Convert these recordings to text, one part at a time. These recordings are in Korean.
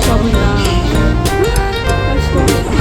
좋아 보인다. 날씨 너무 좋다.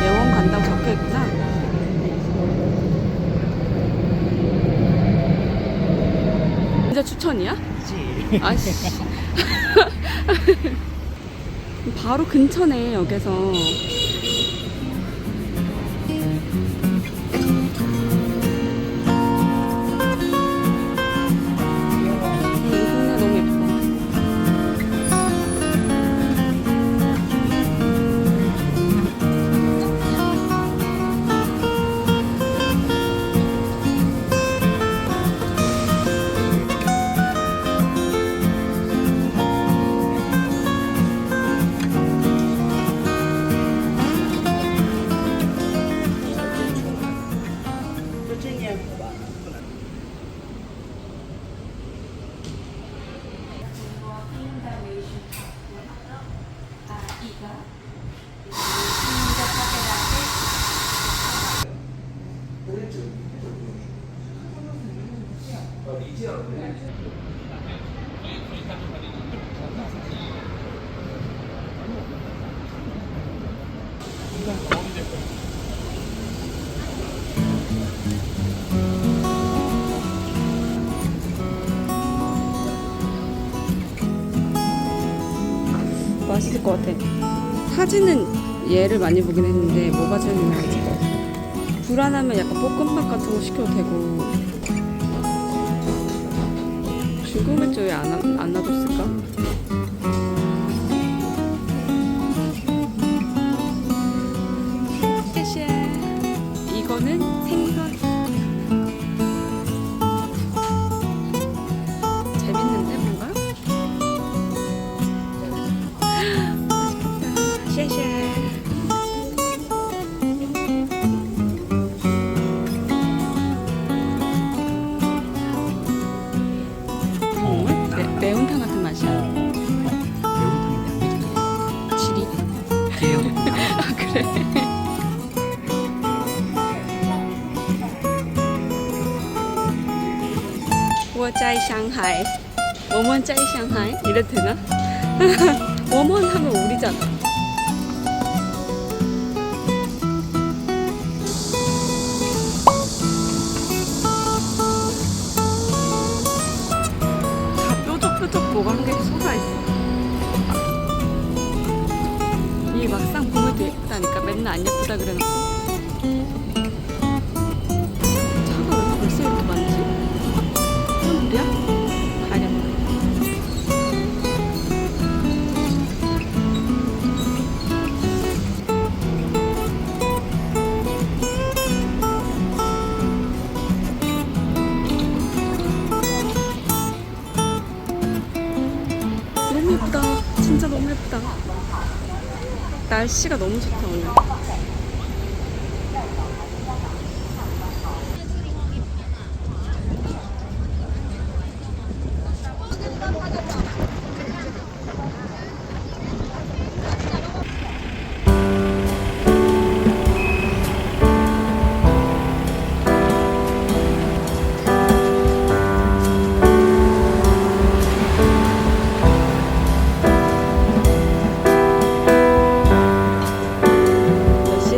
예원 간다고 적혀있구나. 진짜 추천이야? 그치. 아씨. 바로 근처네, 여기서. 동네 너무 예뻐. 맛있을 것 같아. 사진은 얘를 많이 보긴 했는데 뭐가 제일 유명하지? 불안하면 약간 볶음밥 같은 거 시켜도 되고. 중국 맥주 왜 안 놔뒀을까? 쉐쉐. 이거는 생선. 재밌는데 뭔가? 맛있겠다. 쉐쉐. 매운탕 같은 맛이야. 매운탕인데 지리. 제요. 아 그래. 我在上海. 我们在上海. 이래도 되나? 我们 하면 우리잖아. 뾰족뾰족 뭐가 한 개 솟아있어. 이게 막상 보면 더 예쁘다니까. 맨날 안 예쁘다 그래놓고. 차가 왜 벌써 이렇게 많지? 사람들이야? 가려면. 너무 예쁘다. 진짜 너무 예쁘다. 날씨가 너무 좋다 오늘. 몇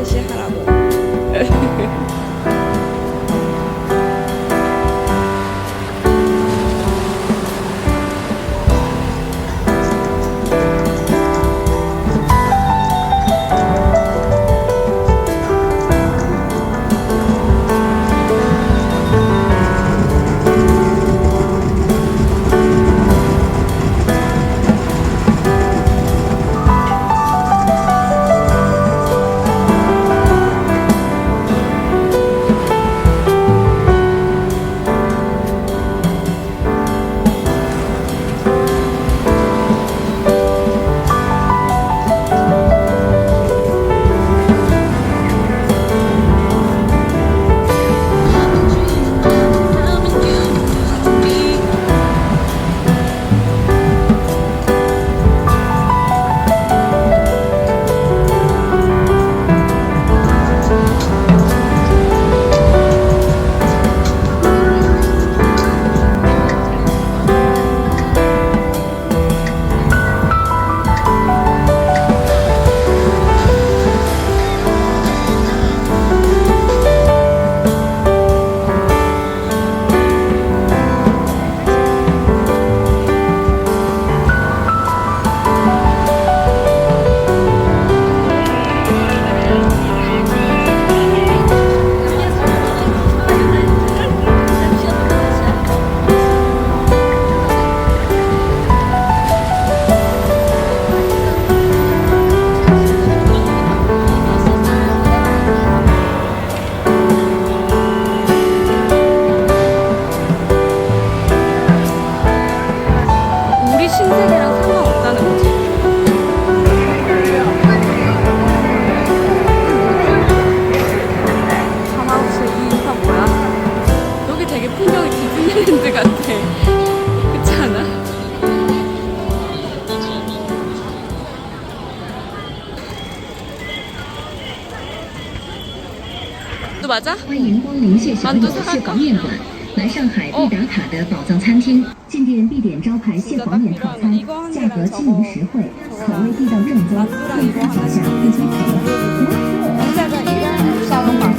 만두 맞아? 欢迎光临谢小友蟹黄面馆，来上海必打卡的宝藏餐厅。进店必点招牌蟹黄面套餐，价格亲民实惠，口味地道正宗，用餐脚下必须品。 여기다가 이런 샤워바